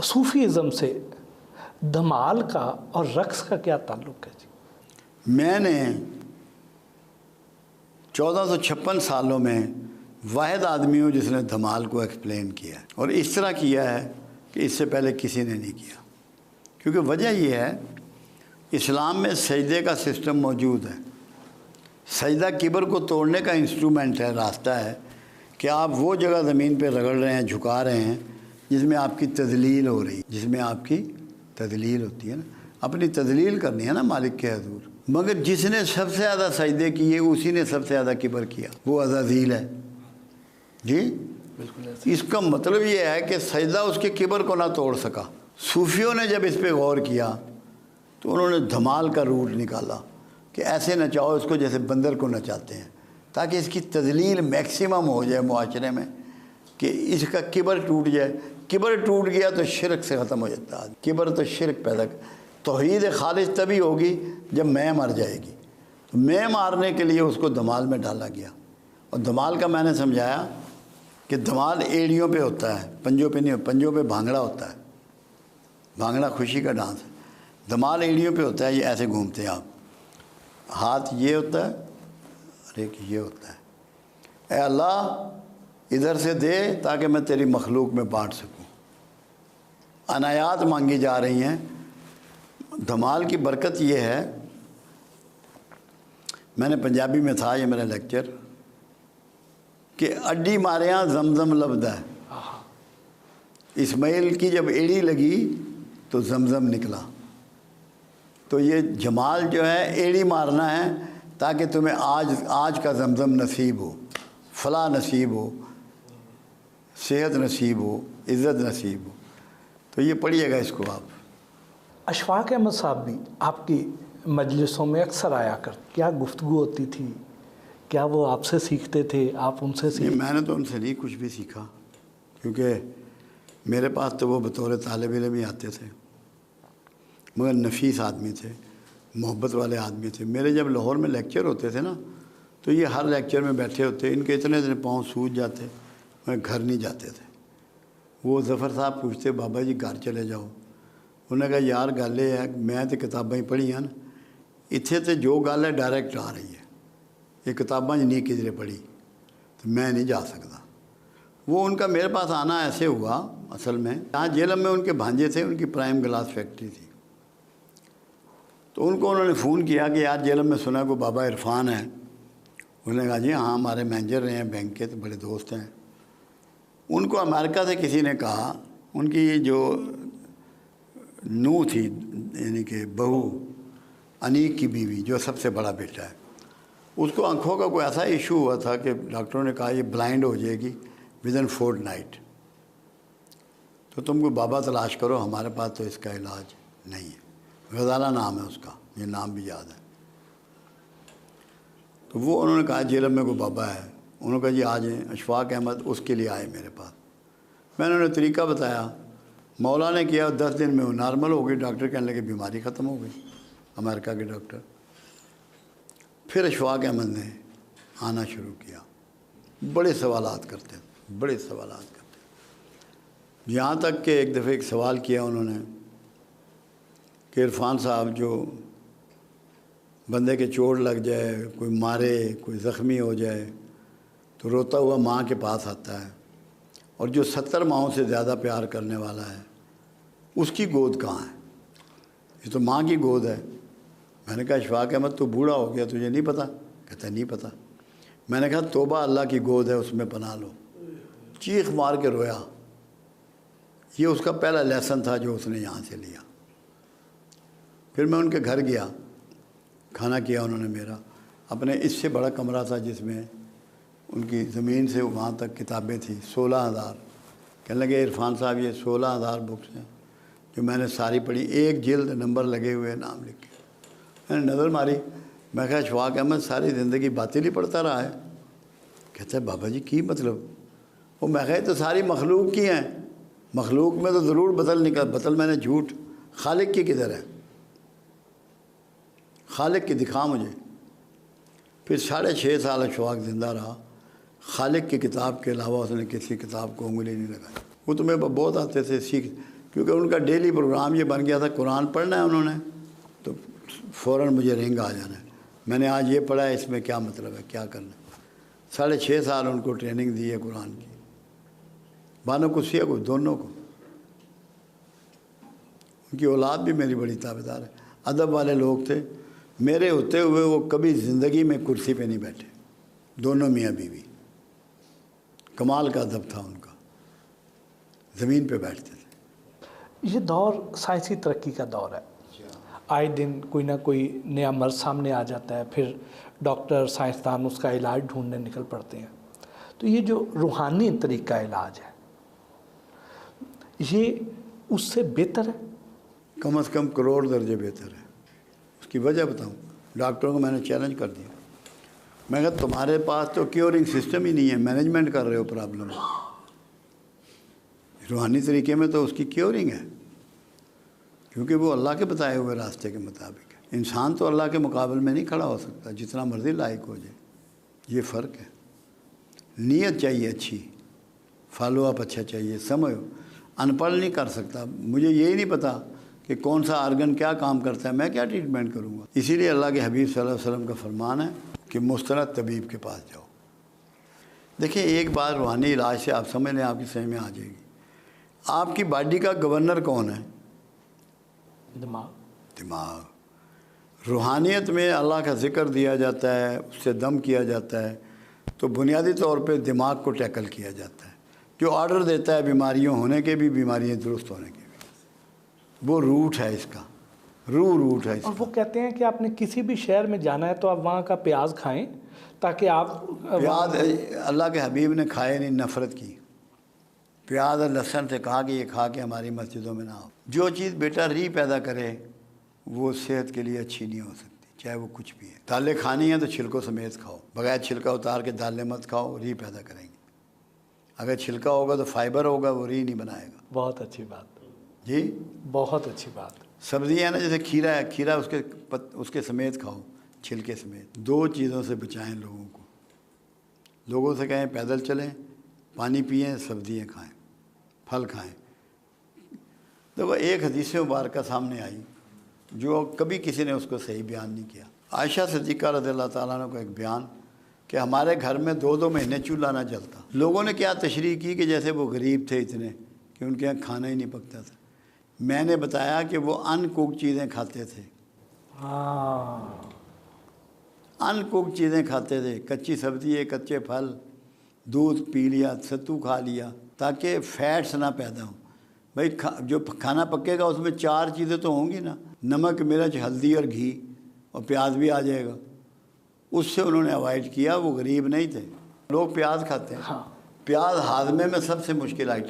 Sufism سے دھمال کا اور رقص کا کیا تعلق ہے جی؟ میں نے 1456 سالوں میں واحد آدمی ہوں جس نے دھمال کو ایکسپلین کیا ہے، اور اس طرح کیا ہے کہ اس سے پہلے کسی نے نہیں کیا. کیونکہ وجہ یہ ہے، اسلام میں سجدے کا سسٹم موجود ہے. سجدہ کبر کو توڑنے کا انسٹرومنٹ ہے، راستہ ہے کہ آپ وہ جگہ زمین پہ رگڑ رہے ہیں، جھکا رہے ہیں جس میں آپ کی تذلیل ہو رہی ہے، جس میں آپ کی تذلیل ہوتی ہے نا. اپنی تذلیل کرنی ہے نا مالک کے حضور. مگر جس نے سب سے زیادہ سجدے کیے اسی نے سب سے زیادہ کبر کیا، وہ عزازیل ہے. جی بالکل. اس کا مطلب یہ ہے کہ سجدہ اس کے کبر کو نہ توڑ سکا. صوفیوں نے جب اس پہ غور کیا تو انہوں نے دھمال کا روٹ نکالا کہ ایسے نچاؤ اس کو جیسے بندر کو نچاتے ہیں، تاکہ اس کی تذلیل میکسیمم ہو جائے معاشرے میں، کہ اس کا کبر ٹوٹ جائے. کبر ٹوٹ گیا تو شرک سے ختم ہو جاتا ہے. کبر تو شرک پیدا توحید خالص تبھی ہوگی جب میں مر جائے گی. تو میں مارنے کے لیے اس کو دھمال میں ڈالا گیا. اور دھمال کا میں نے سمجھایا کہ دھمال ایڑیوں پہ ہوتا ہے، پنجوں پہ نہیں. پنجوں پہ بھانگڑا ہوتا ہے، بھانگڑا خوشی کا ڈانس ہے. دھمال ایڑیوں پہ ہوتا ہے، یہ ایسے گھومتے ہیں آپ. ہاتھ یہ ہوتا ہے اور ایک یہ ہوتا ہے. اے اللہ ادھر سے دے تاکہ میں تیری مخلوق میں بانٹ سکوں. عنایات مانگی جا رہی ہیں. دھمال کی برکت یہ ہے، میں نے پنجابی میں تھا یہ میرا لیکچر، کہ اڈی ماریاں زمزم لبدا ہے. اسماعیل کی جب ایڑی لگی تو زمزم نکلا. تو یہ جمال جو ہے ایڑی مارنا ہے تاکہ تمہیں آج کا زمزم نصیب ہو، فلاح نصیب ہو، صحت نصیب ہو، عزت نصیب ہو. تو یہ پڑھیے گا اس کو آپ. اشفاق احمد صاحب بھی آپ کی مجلسوں میں اکثر آیا کرتے، کیا گفتگو ہوتی تھی؟ کیا وہ آپ سے سیکھتے تھے، آپ ان سے سیکھتے؟ میں نے تو ان سے نہیں کچھ بھی سیکھا، کیونکہ میرے پاس تو وہ بطور طالب علم ہی آتے تھے. مگر نفیس آدمی تھے، محبت والے آدمی تھے. میرے جب لاہور میں لیکچر ہوتے تھے نا تو یہ ہر لیکچر میں بیٹھے ہوتے. ان کے اتنے پاؤں سوج جاتے، میں گھر نہیں جاتے تھے. وہ ظفر صاحب پوچھتے بابا جی گھر چلے جاؤ. انہوں نے کہا یار گل یہ ہے میں تو کتاباں ہی پڑھیاں نا، اتنے تو جو گل ہے ڈائریکٹ آ رہی ہے، یہ کتاباں نہیں کدھر پڑھی، تو میں نہیں جا سکتا. وہ ان کا میرے پاس آنا ایسے ہوا اصل میں، جہاں جیلم میں ان کے بھانجے تھے، ان کی پرائم گلاس فیکٹری تھی. تو ان کو انہوں نے فون کیا کہ یار جیلم میں سنا کو بابا عرفان ہے. انہوں نے کہا جی ہاں ہمارے مینیجر رہے ہیں بینک کے، تو بڑے دوست ہیں. ان کو امریکہ سے کسی نے کہا، ان کی جو نو تھی یعنی کہ بہو، انیک کی بیوی جو سب سے بڑا بیٹا ہے، اس کو آنکھوں کا کوئی ایسا ایشو ہوا تھا کہ ڈاکٹروں نے کہا یہ بلائنڈ ہو جائے گی ودن فورٹ نائٹ. تو تم کو بابا تلاش کرو، ہمارے پاس تو اس کا علاج نہیں ہے. غزالہ نام ہے اس کا، یہ نام بھی یاد ہے. تو وہ انہوں نے کہا جیلم میں کوئی بابا ہے. انہوں نے کہا جی آ جائیں. اشفاق احمد اس کے لیے آئے میرے پاس. میں نے انہیں طریقہ بتایا، مولا نے کیا. 10 دن میں وہ نارمل ہو گئی. ڈاکٹر کہنے لگے بیماری ختم ہو گئی، امریکہ کے ڈاکٹر. پھر اشفاق احمد نے آنا شروع کیا. بڑے سوالات کرتے ہیں، بڑے سوالات کرتے ہیں. یہاں تک کہ ایک دفعہ ایک سوال کیا انہوں نے کہ عرفان صاحب، جو بندے کے چوٹ لگ جائے، کوئی مارے، کوئی زخمی ہو جائے تو روتا ہوا ماں کے پاس آتا ہے، اور جو 70 ماہوں سے زیادہ پیار کرنے والا ہے اس کی گود کہاں ہے؟ یہ تو ماں کی گود ہے. میں نے کہا اشفاق احمد تو بوڑھا ہو گیا، تجھے نہیں پتہ؟ کہتا ہے نہیں پتہ. میں نے کہا توبہ اللہ کی گود ہے، اس میں پناہ لو. چیخ مار کے رویا. یہ اس کا پہلا لیسن تھا جو اس نے یہاں سے لیا. پھر میں ان کے گھر گیا، کھانا کیا انہوں نے میرا. اپنے اس سے بڑا کمرہ تھا جس میں ان کی زمین سے وہاں تک کتابیں تھیں، 16,000. کہنے لگے عرفان صاحب یہ 16,000 بکس ہیں جو میں نے ساری پڑھی، ایک جلد نمبر لگے ہوئے نام لکھ کے. میں نے نظر ماری. میں کہا اشفاق احمد ساری زندگی باطل ہی پڑھتا رہا ہے. کہتا ہے بابا جی کی مطلب؟ وہ میں کہا تو ساری مخلوق کی ہیں، مخلوق میں تو ضرور بطل میں نے جھوٹ. خالق کی کدھر ہے؟ خالق کی دکھا مجھے. پھر 6.5 سال اشفاق زندہ رہا. خالق کی کتاب کے علاوہ اس نے کسی کتاب کو انگلی نہیں لگائی. وہ تو میرے بہت آتے تھے کیونکہ ان کا ڈیلی پروگرام یہ بن گیا تھا، قرآن پڑھنا ہے انہوں نے تو فوراً مجھے رنگ آ جانا ہے، میں نے آج یہ پڑھا ہے، اس میں کیا مطلب ہے، کیا کرنا ہے۔ 6.5 سال ان کو ٹریننگ دی ہے قرآن کی، بانو قدسیہ کو، دونوں کو۔ ان کی اولاد بھی میری بڑی تابعدار ہے، ادب والے لوگ تھے، میرے ہوتے ہوئے وہ کبھی زندگی میں کرسی پہ نہیں بیٹھے، دونوں میاں بیوی، کمال کا ادب تھا ان کا، زمین پہ بیٹھتے تھے۔ یہ دور سائنسی ترقی کا دور ہے، آئے دن کوئی نہ کوئی نیا مرض سامنے آ جاتا ہے، پھر ڈاکٹر سائنسدان اس کا علاج ڈھونڈنے نکل پڑتے ہیں۔ تو یہ جو روحانی طریقہ علاج ہے یہ اس سے بہتر ہے؟ کم از کم کروڑ درجے بہتر ہے۔ اس کی وجہ بتاؤں، ڈاکٹروں کو میں نے چیلنج کر دیا، میں کہا تمہارے پاس تو کیورنگ سسٹم ہی نہیں ہے، مینجمنٹ کر رہے ہو پرابلم، روحانی طریقے میں تو اس کی کیورنگ ہے، کیونکہ وہ اللہ کے بتائے ہوئے راستے کے مطابق ہے۔ انسان تو اللہ کے مقابل میں نہیں کھڑا ہو سکتا، جتنا مرضی لائق ہو جائے، یہ فرق ہے۔ نیت چاہیے اچھی، فالو اپ اچھا چاہیے، سمجھو۔ ان پڑھ نہیں کر سکتا، مجھے یہی نہیں پتہ کہ کون سا آرگن کیا کام کرتا ہے، میں کیا ٹریٹمنٹ کروں گا؟ اسی لیے اللہ کے حبیب صلی اللہ علیہ وسلم کا فرمان ہے کہ مستند طبیب کے پاس جاؤ۔ دیکھیں ایک بات روحانی علاج سے آپ سمجھ لیں، آپ کی سمجھ میں آ جائے گی۔ آپ کی باڈی کا گورنر کون ہے؟ دماغ۔ روحانیت میں اللہ کا ذکر دیا جاتا ہے، اس سے دم کیا جاتا ہے، تو بنیادی طور پہ دماغ کو ٹیکل کیا جاتا ہے، جو آرڈر دیتا ہے بیماریوں ہونے کے بھی، بیماریاں درست ہونے کے بھی۔ وہ روٹ ہے اس کا، روٹ ہے اس اور کا۔ وہ کہتے ہیں کہ آپ نے کسی بھی شہر میں جانا ہے تو آپ وہاں کا پیاز کھائیں تاکہ آپ پیاز اللہ کے حبیب نے کھائے نہیں، نفرت کی۔ پیاز اور لہسن سے کہا کہ یہ کھا کے ہماری مسجدوں میں نہ ہو۔ جو چیز بیٹا ری پیدا کرے وہ صحت کے لیے اچھی نہیں ہو سکتی، چاہے وہ کچھ بھی ہے۔ دالیں کھانی ہیں تو چھلکوں سمیت کھاؤ، بغیر چھلکا اتار کے دالیں مت کھاؤ، ری پیدا کریں گے۔ اگر چھلکا ہوگا تو فائبر ہوگا، وہ ری نہیں بنائے گا۔ بہت اچھی بات، جی بہت اچھی بات۔ سبزیاں ہیں نا، جیسے کھیرا ہے، کھیرا اس کے سمیت کھاؤ، چھلکے سمیت۔ 2 چیزوں سے بچائیں لوگوں کو، لوگوں سے کہیں پیدل چلیں، پانی پئیں، سبزیاں کھائیں، پھل کھائیں۔ دیکھو ایک حدیث مبارکہ سامنے آئی جو کبھی کسی نے اس کو صحیح بیان نہیں کیا۔ عائشہ صدیقہ رضی اللہ تعالیٰ عنہ کا ایک بیان کہ ہمارے گھر میں 2 مہینے چولہا نہ جلتا۔ لوگوں نے کیا تشریح کی کہ جیسے وہ غریب تھے اتنے کہ ان کے یہاں کھانا ہی نہیں پکتا تھا۔ میں نے بتایا کہ وہ ان کوک چیزیں کھاتے تھے، ان کوک چیزیں کھاتے تھے، کچی سبزی، کچے پھل، دودھ پی لیا، ستو کھا لیا، تاکہ فیٹس نہ پیدا ہوں۔ بھائی جو کھانا پکے گا اس میں 4 چیزیں تو ہوں گی نا، نمک، مرچ، ہلدی اور گھی، اور پیاز بھی آ جائے گا۔ اس سے انہوں نے اوائڈ کیا، وہ غریب نہیں تھے۔ لوگ پیاز کھاتے ہیں، پیاز ہاضمے میں سب سے مشکل آئٹم